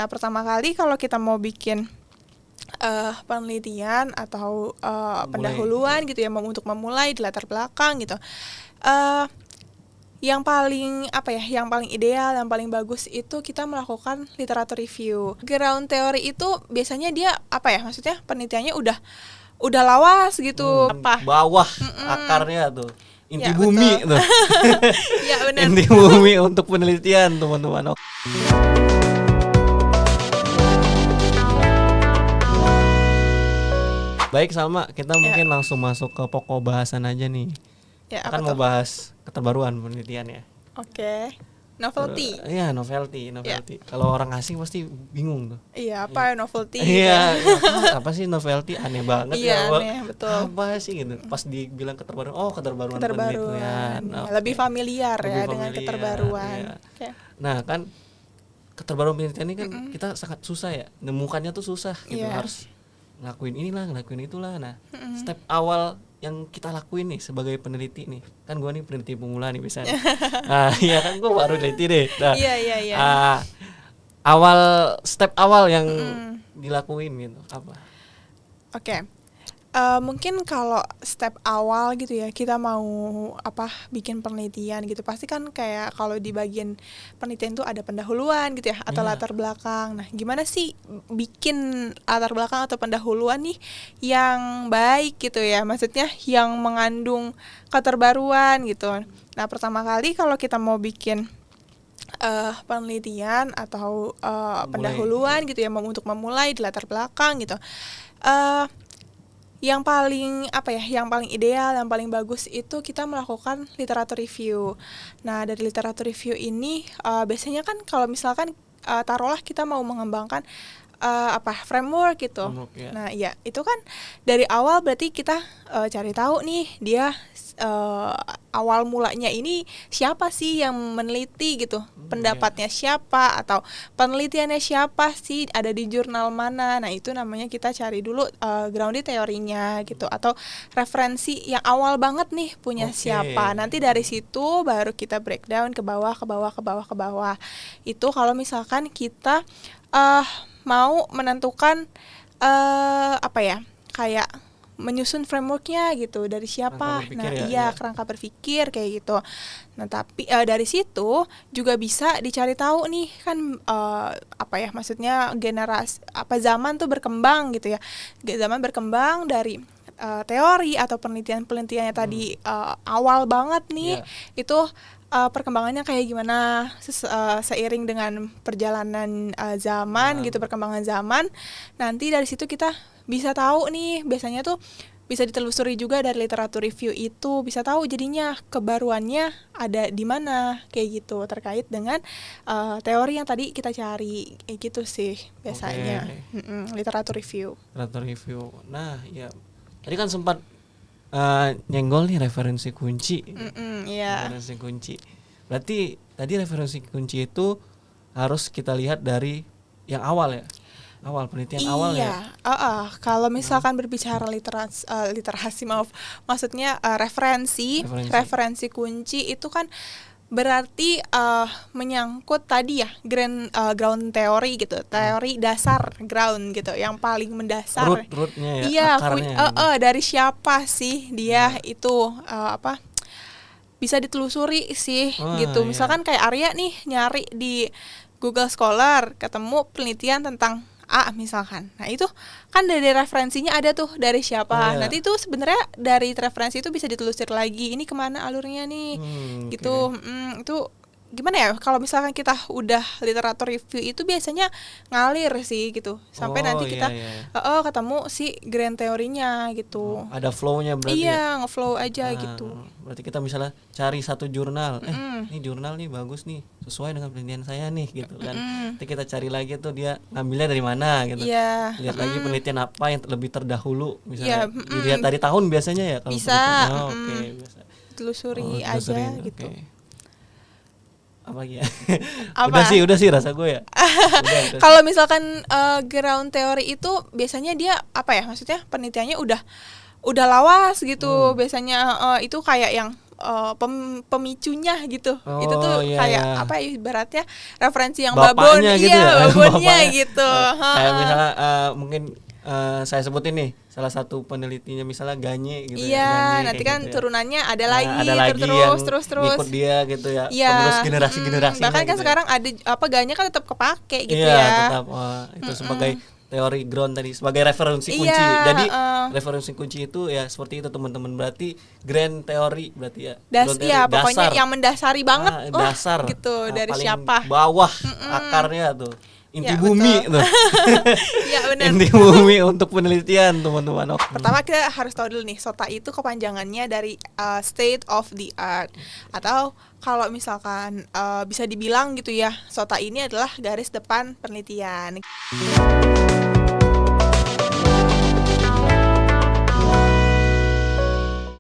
Nah, pertama kali kalau kita mau bikin penelitian atau pendahuluan gitu ya, untuk memulai di latar belakang gitu. Yang paling ideal, yang paling bagus itu kita melakukan literatur review. Ground theory itu biasanya dia maksudnya penelitiannya udah lawas gitu. Bawah akarnya tuh. Inti Ya, bumi betul. tuh. Ya, benar. Inti bumi untuk penelitian, teman-teman. Baik, Salma, kita mungkin langsung masuk ke pokok bahasan aja nih. Ya, Kan mau bahas keterbaruan penelitian ya. Oke. Novelty. Iya, novelty. Kalau orang asing pasti bingung tuh. Iya, apa novelty? Iya, apa sih novelty? Aneh banget ya. Iya, aneh, betul. Apa sih gitu? Pas dibilang keterbaruan, keterbaruan. Penelitian. Lebih familiar ya dengan keterbaruan. Iya. Okay. Nah, kan keterbaruan penelitian ini kan kita sangat susah ya. Nemukannya tuh susah gitu. Harus ngelakuin inilah, ngelakuin itulah. Nah, step awal yang kita lakuin nih sebagai peneliti nih, kan gue nih peneliti pemula nih misalnya. Iya kan, gue baru peneliti deh. Nah, iya. Step awal yang dilakuin gitu apa? Oke. Mungkin kalau step awal gitu ya, kita mau bikin penelitian gitu, pasti kan kayak kalau di bagian penelitian tuh ada pendahuluan gitu ya, atau latar belakang. Nah, gimana sih bikin latar belakang atau pendahuluan nih yang baik gitu ya, maksudnya yang mengandung keterbaruan gitu. Nah, pertama kali kalau kita mau bikin penelitian atau pendahuluan gitu ya, untuk memulai di latar belakang gitu, yang paling ideal, yang paling bagus itu kita melakukan literatur review. Nah, dari literatur review ini biasanya kan kalau misalkan taruhlah kita mau mengembangkan framework gitu. Nah, ya itu kan dari awal berarti kita cari tahu nih dia awal mulanya ini siapa sih yang meneliti gitu, pendapatnya siapa atau penelitiannya siapa sih, ada di jurnal mana. Nah, itu namanya kita cari dulu grounded teorinya gitu, atau referensi yang awal banget nih punya siapa. Nanti dari situ baru kita breakdown ke bawah. Itu kalau misalkan kita mau menentukan kayak menyusun frameworknya gitu, dari siapa. Kerangka berpikir kayak gitu. Nah, tapi dari situ juga bisa dicari tahu nih kan maksudnya generasi zaman tuh berkembang gitu ya. Zaman berkembang dari teori atau penelitiannya tadi awal banget nih. Itu perkembangannya kayak gimana seiring dengan perjalanan zaman gitu, perkembangan zaman. Nanti dari situ kita bisa tahu nih, biasanya tuh bisa ditelusuri juga dari literatur review itu, bisa tahu jadinya kebaruannya ada di mana kayak gitu, terkait dengan teori yang tadi kita cari kayak gitu sih biasanya. Literatur review. Nah, ya tadi kan sempat nyenggol nih referensi kunci. Referensi kunci. Berarti tadi referensi kunci itu harus kita lihat dari yang awal ya. Penelitian awal ya. Kalau misalkan berbicara literasi maksudnya referensi kunci itu kan berarti menyangkut tadi ya ground theory gitu, teori dasar ground gitu, yang paling mendasar. Rootnya ya, akarnya. Dari siapa sih dia itu bisa ditelusuri sih gitu. Misalkan kayak Arya nih nyari di Google Scholar, ketemu penelitian tentang A misalkan. Nah, itu kan dari referensinya ada tuh dari siapa. Nanti itu sebenarnya dari referensi itu bisa ditelusuri lagi. Ini kemana alurnya nih? Gitu. Itu gimana ya? Kalau misalkan kita udah literatur review itu biasanya ngalir sih gitu. Sampai nanti kita ketemu si grand teorinya gitu. Ada flow-nya berarti. Iya, ngeflow aja gitu. Berarti kita misalnya cari satu jurnal. Ini jurnal nih bagus nih, sesuai dengan penelitian saya nih gitu kan. Nanti kita cari lagi tuh dia ngambilnya dari mana gitu. Lihat lagi penelitian apa yang lebih terdahulu misalnya. Dilihat dari tahun biasanya ya kalau bisa. Biasa. Telusuri aja gitu. Apa ya? Udah sih rasa gue ya. Kalau misalkan ground theory itu biasanya dia maksudnya penelitiannya udah lawas gitu. Biasanya itu kayak yang pemicunya gitu. Itu tuh iya, kayak iya. apa ya, ibaratnya referensi yang Bapaknya babon, gitu ya? babonnya Bapaknya. gitu. Kayak misalnya mungkin saya sebutin nih salah satu penelitinya misalnya Gagne gitu Iya, ya. Gagne nanti kayak kan gitu ya. turunannya ada Nah, lagi, ada lagi yang terus. ngikut dia gitu ya. Iya, Penerus generasi-generasinya bahkan kan gitu ya. sekarang ada apa ganya kan tetap kepake gitu Iya, ya. tetap itu sebagai teori ground tadi, sebagai referensi kunci. Iya, Jadi referensi kunci itu ya seperti itu teman-teman, berarti grand teori berarti ya. Ground teori, Iya, pokoknya dasar. yang mendasari banget lah Dasar gitu dari paling siapa. bawah akarnya tuh. Inti Ya, bumi betul. tuh. Iya benar. Inti bumi untuk penelitian teman-teman. Pertama kita harus tahu dulu nih, SOTA itu kepanjangannya dari state of the art, atau kalau misalkan bisa dibilang gitu ya, SOTA ini adalah garis depan penelitian.